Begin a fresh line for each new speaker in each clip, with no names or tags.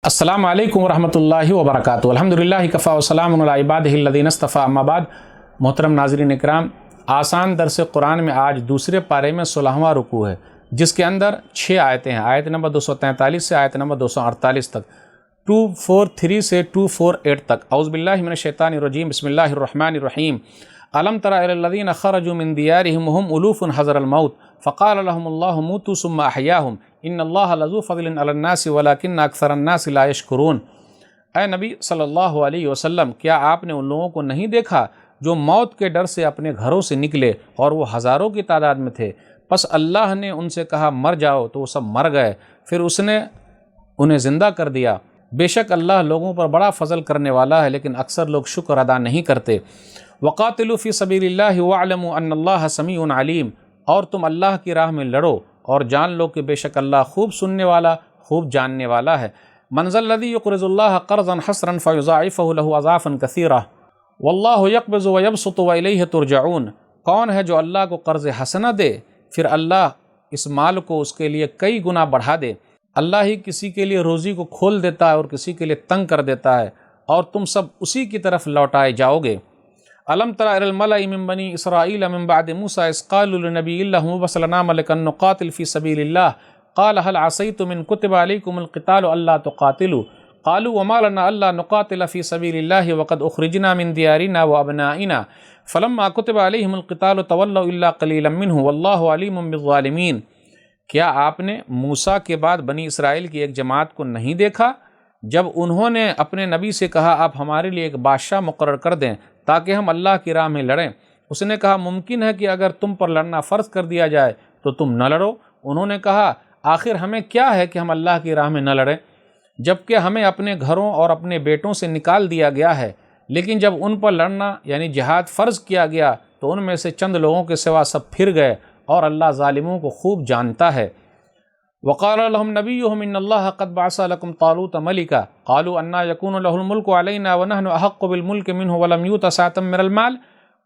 السلام علیکم ورحمۃ اللہ وبرکاتہ۔ الحمدللہ کفا وسلام علی عبادہ الذین اصطفیٰ، اما بعد۔ محترم ناظرین اکرام، آسان درس قرآن میں آج دوسرے پارے میں 16واں رکوع ہے، جس کے اندر 6 آیتیں ہیں۔ آیت نمبر 243 سے آیت نمبر 248 تک، 243 سے 248 تک۔ اعوذ باللہ من الشیطان الرجیم، بسم اللہ الرحمن الرحیم۔ الم تر الی الذین خرجوا من دیارہم وهم الوف حذر الموت فقال لهم اللہ موتوا ثم احیاہم ان اللہ لذو فضل علی الناس ولکن اکثر الناس لا یشکرون۔ اے نبی صلی اللہ علیہ وسلم، کیا آپ نے ان لوگوں کو نہیں دیکھا جو موت کے ڈر سے اپنے گھروں سے نکلے اور وہ ہزاروں کی تعداد میں تھے؟ پس اللہ نے ان سے کہا مر جاؤ تو وہ سب مر گئے، پھر اس نے انہیں زندہ کر دیا۔ بے شک اللہ لوگوں پر بڑا فضل کرنے والا ہے، لیکن اکثر لوگ شکر ادا نہیں کرتے۔ وقاتلوا فی سبیل اللہ واعلموا ان اللہ سمیع علیم، اور تم اللہ کی راہ میں لڑو اور جان لو کہ بے شک اللہ خوب سننے والا، خوب جاننے والا ہے۔ من ذا الذی یقرض اللہ قرضا حسنا فیضاعفہ لہ اضعافا کثیرہ واللہ یقبض ویبسط والیہ ترجعون۔ کون ہے جو اللہ کو قرض حسنہ دے، پھر اللہ اس مال کو اس کے لیے کئی گنا بڑھا دے۔ اللہ ہی کسی کے لیے روزی کو کھول دیتا ہے اور کسی کے لیے تنگ کر دیتا ہے، اور تم سب اسی کی طرف لوٹائے جاؤ گے۔ الم تر الی الملأ من بنی اسرائیل من بعد موسیٰ اذ قالوا لنبی اللہ ابعث لنا ملکا نقاتل فی سبیل اللہ قال هل عصیتم ان کتب علیکم القتال الا تقاتلوا قالوا وما لنا الا نقاتل فی سبیل اللہ وقد اخرجنا من دیارنا وابنائنا فلما کتب علیہم القتال تولوا الا قلیلا منہ واللہ علیم بالظالمین۔ کیا آپ نے موسیٰ کے بعد بنی اسرائیل کی ایک جماعت کو نہیں دیکھا جب انہوں نے اپنے نبی سے کہا آپ ہمارے لیے ایک بادشاہ مقرر کر دیں تاکہ ہم اللہ کی راہ میں لڑیں؟ اس نے کہا ممکن ہے کہ اگر تم پر لڑنا فرض کر دیا جائے تو تم نہ لڑو۔ انہوں نے کہا آخر ہمیں کیا ہے کہ ہم اللہ کی راہ میں نہ لڑیں، جبکہ ہمیں اپنے گھروں اور اپنے بیٹوں سے نکال دیا گیا ہے۔ لیکن جب ان پر لڑنا یعنی جہاد فرض کیا گیا تو ان میں سے چند لوگوں کے سوا سب پھر گئے، اور اللہ ظالموں کو خوب جانتا ہے۔ وقال لهم نبيهم ان الله قد بعث لكم طالوت ملكا قالوا ان يكون له الملك علينا ونحن احق بالملك منه ولم يؤت سعة من المال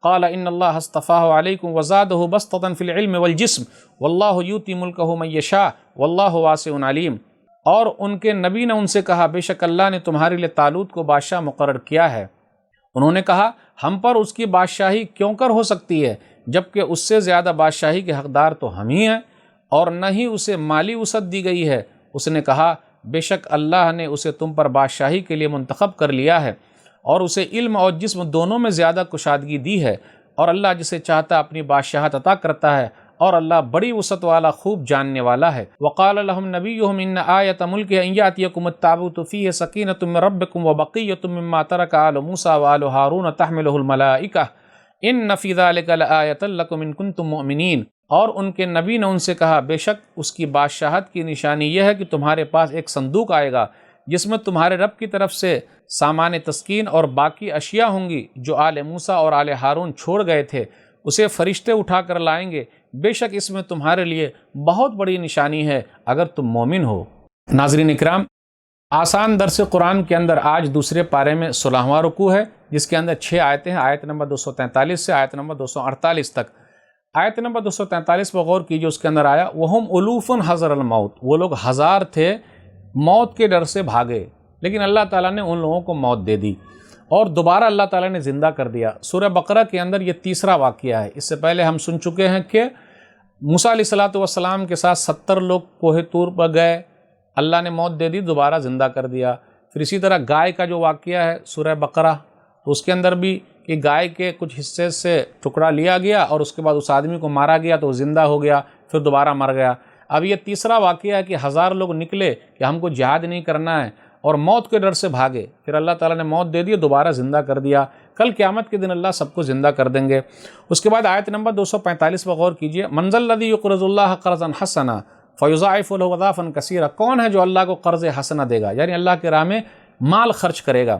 قال ان الله اصطفاه عليكم وزاده بسطة في العلم والجسم والله يؤتي ملكه من يشاء والله واسع عليم۔ اور ان کے نبی نے ان سے کہا بے شک اللہ نے تمہارے لیے طالوت کو بادشاہ مقرر کیا ہے۔ انہوں نے کہا ہم پر اس کی بادشاہی کیوں کر ہو سکتی ہے، جبکہ اس سے زیادہ بادشاہی کے حقدار تو ہم ہی ہیں، اور نہ ہی اسے مالی وسعت دی گئی ہے۔ اس نے کہا بے شک اللہ نے اسے تم پر بادشاہی کے لیے منتخب کر لیا ہے، اور اسے علم اور جسم دونوں میں زیادہ کشادگی دی ہے، اور اللہ جسے چاہتا اپنی بادشاہت عطا کرتا ہے، اور اللہ بڑی وسعت والا خوب جاننے والا ہے۔ وقال لهم نبیہم ان آیۃ ملکہ ان یأتیکم التابوت فیہ سکینۃ من ربکم وبقیۃ مما ترک آل موسیٰ وآل ہارون تحملہ الملائکہ ان فی ذلک لآیۃ لکم ان کنتم مؤمنین۔ اور ان کے نبی نے ان سے کہا بے شک اس کی بادشاہت کی نشانی یہ ہے کہ تمہارے پاس ایک صندوق آئے گا جس میں تمہارے رب کی طرف سے سامان تسکین اور باقی اشیاء ہوں گی جو آل موسیٰ اور آل ہارون چھوڑ گئے تھے، اسے فرشتے اٹھا کر لائیں گے۔ بے شک اس میں تمہارے لیے بہت بڑی نشانی ہے اگر تم مومن ہو۔ ناظرین اکرام، آسان درس قرآن کے اندر آج دوسرے پارے میں 16واں رکوع ہے، جس کے اندر 6 آیتیں ہیں۔ آیت نمبر 243 سے آیت نمبر 248 تک۔ آیت نمبر 243 پر غور کیجئے، اس کے اندر آیا وَهُمْ أُلُوفٌ حَذَرَ الْمَوْتِ، وہ لوگ ہزار تھے، موت کے ڈر سے بھاگے، لیکن اللہ تعالیٰ نے ان لوگوں کو موت دے دی اور دوبارہ اللہ تعالیٰ نے زندہ کر دیا۔ سورہ بقرہ کے اندر یہ تیسرا واقعہ ہے۔ اس سے پہلے ہم سن چکے ہیں کہ موسیٰ علیہ السلام کے ساتھ 70 لوگ کوہ طور پر گئے، اللہ نے موت دے دی، دوبارہ زندہ کر دیا۔ پھر اسی طرح گائے کا جو واقعہ ہے سورہ بقرہ، تو اس کے اندر بھی کہ گائے کے کچھ حصے سے ٹکڑا لیا گیا اور اس کے بعد اس آدمی کو مارا گیا تو وہ زندہ ہو گیا، پھر دوبارہ مر گیا۔ اب یہ تیسرا واقعہ ہے کہ 1000 لوگ نکلے کہ ہم کو جہاد نہیں کرنا ہے اور موت کے ڈر سے بھاگے، پھر اللہ تعالیٰ نے موت دے دی، دوبارہ زندہ کر دیا۔ کل قیامت کے دن اللہ سب کو زندہ کر دیں گے۔ اس کے بعد آیت نمبر 245 پر غور کیجئے، من ذا الذی یقرض اللہ قرضا حسنا فیضاعف لہ اضعافا کثیرہ۔ کون ہے جو اللہ کو قرض حسنہ دے گا، یعنی اللہ کے راہ میں مال خرچ کرے گا۔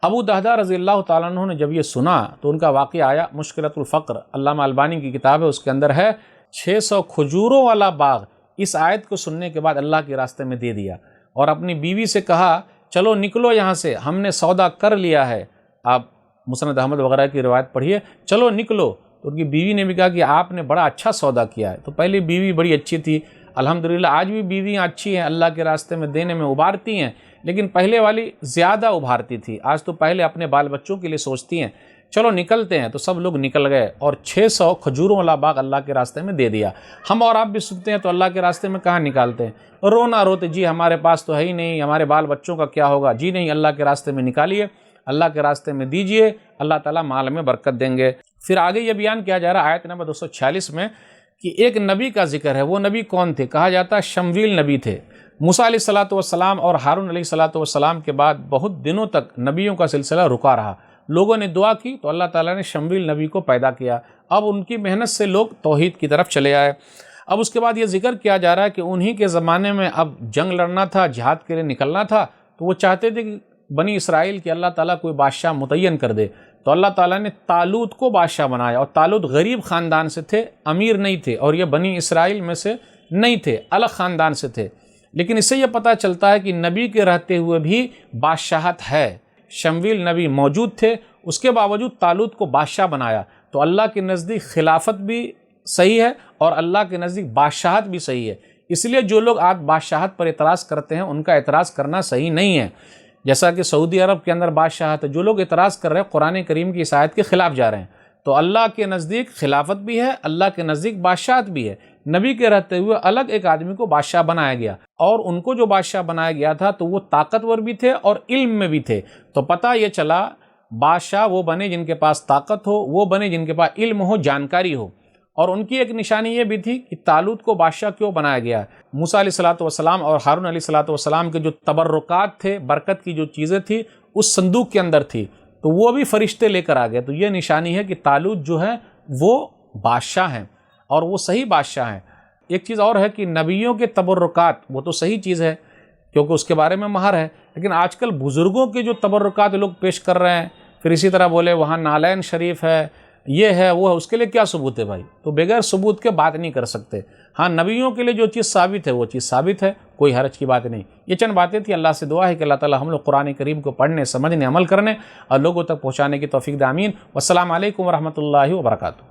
ابو دہدہ رضی اللہ تعالیٰ عنہ نے جب یہ سنا تو ان کا واقعہ آیا، مشکلۃ الفقر، علامہ البانی کی کتاب ہے، اس کے اندر ہے 600 کھجوروں والا باغ اس آیت کو سننے کے بعد اللہ کے راستے میں دے دیا، اور اپنی بیوی سے کہا چلو نکلو یہاں سے، ہم نے سودا کر لیا ہے۔ آپ مسند احمد وغیرہ کی روایت پڑھیے، چلو نکلو۔ تو ان کی بیوی نے بھی کہا کہ آپ نے بڑا اچھا سودا کیا ہے۔ تو پہلی بیوی بڑی اچھی تھی، الحمدللہ آج بھی بیویاں اچھی ہیں، اللہ کے راستے میں دینے میں ابھارتی ہیں، لیکن پہلے والی زیادہ ابھارتی تھی۔ آج تو پہلے اپنے بال بچوں کے لیے سوچتی ہیں چلو نکلتے ہیں، تو سب لوگ نکل گئے اور 600 کھجوروں والا باغ اللہ کے راستے میں دے دیا۔ ہم اور آپ بھی سنتے ہیں تو اللہ کے راستے میں کہاں نکالتے ہیں؟ رونا روتے جی ہمارے پاس تو ہے ہی نہیں، ہمارے بال بچوں کا کیا ہوگا؟ جی نہیں، اللہ کے راستے میں نکالیے، اللہ کے راستے میں دیجئے، اللہ تعالیٰ مال میں برکت دیں گے۔ پھر آگے یہ بیان کیا جا رہا ہے آیت نمبر 246 میں کہ ایک نبی کا ذکر ہے۔ وہ نبی کون تھے؟ کہا جاتا ہے شمویل نبی تھے۔ موسیٰ علیہ السلام اور ہارون علیہ السلام کے بعد بہت دنوں تک نبیوں کا سلسلہ رکا رہا۔ لوگوں نے دعا کی تو اللہ تعالیٰ نے شمویل نبی کو پیدا کیا۔ اب ان کی محنت سے لوگ توحید کی طرف چلے آئے۔ اب اس کے بعد یہ ذکر کیا جا رہا ہے کہ انہی کے زمانے میں اب جنگ لڑنا تھا، جہاد کے لیے نکلنا تھا، تو وہ چاہتے تھے کہ بنی اسرائیل کی اللہ تعالیٰ کوئی بادشاہ متعین کر دے، تو اللہ تعالیٰ نے طالوت کو بادشاہ بنایا۔ اور طالوت غریب خاندان سے تھے، امیر نہیں تھے، اور یہ بنی اسرائیل میں سے نہیں تھے، الگ خاندان سے تھے۔ لیکن اس سے یہ پتہ چلتا ہے کہ نبی کے رہتے ہوئے بھی بادشاہت ہے۔ شمویل نبی موجود تھے، اس کے باوجود طالوت کو بادشاہ بنایا۔ تو اللہ کے نزدیک خلافت بھی صحیح ہے اور اللہ کے نزدیک بادشاہت بھی صحیح ہے۔ اس لیے جو لوگ آج بادشاہت پر اعتراض کرتے ہیں ان کا اعتراض کرنا صحیح نہیں ہے۔ جیسا کہ سعودی عرب کے اندر بادشاہت ہے، جو لوگ اعتراض کر رہے ہیں قرآن کریم کی اس آیت کے خلاف جا رہے ہیں۔ تو اللہ کے نزدیک خلافت بھی ہے، اللہ کے نزدیک بادشاہت بھی ہے۔ نبی کے رہتے ہوئے الگ ایک آدمی کو بادشاہ بنایا گیا، اور ان کو جو بادشاہ بنایا گیا تھا تو وہ طاقتور بھی تھے اور علم میں بھی تھے۔ تو پتہ یہ چلا بادشاہ وہ بنے جن کے پاس طاقت ہو، وہ بنے جن کے پاس علم ہو، جانکاری ہو۔ اور ان کی ایک نشانی یہ بھی تھی کہ طالوت کو بادشاہ کیوں بنایا گیا۔ موسیٰ علیہ السلام اور ہارون علیہ السلام کے جو تبرکات تھے، برکت کی جو چیزیں تھیں اس صندوق کے اندر تھی، تو وہ بھی فرشتے لے کر آ گئے۔ تو یہ نشانی ہے کہ طالوت جو ہے وہ بادشاہ ہیں اور وہ صحیح بادشاہ ہیں۔ ایک چیز اور ہے کہ نبیوں کے تبرکات وہ تو صحیح چیز ہے کیونکہ اس کے بارے میں مہر ہے، لیکن آج کل بزرگوں کے جو تبرکات لوگ پیش کر رہے ہیں، پھر اسی طرح بولے وہاں نالین شریف ہے، یہ ہے وہ ہے، اس کے لیے کیا ثبوت ہے بھائی؟ تو بغیر ثبوت کے بات نہیں کر سکتے۔ ہاں نبیوں کے لیے جو چیز ثابت ہے وہ چیز ثابت ہے، کوئی حرج کی بات نہیں۔ یہ چند باتیں تھیں۔ اللہ سے دعا ہے کہ اللہ تعالی ہم لوگ قرآن کریم کو پڑھنے، سمجھنے، عمل کرنے اور لوگوں تک پہنچانے کی توفیق دے۔ آمین۔ والسلام علیکم ورحمۃ اللہ وبرکاتہ۔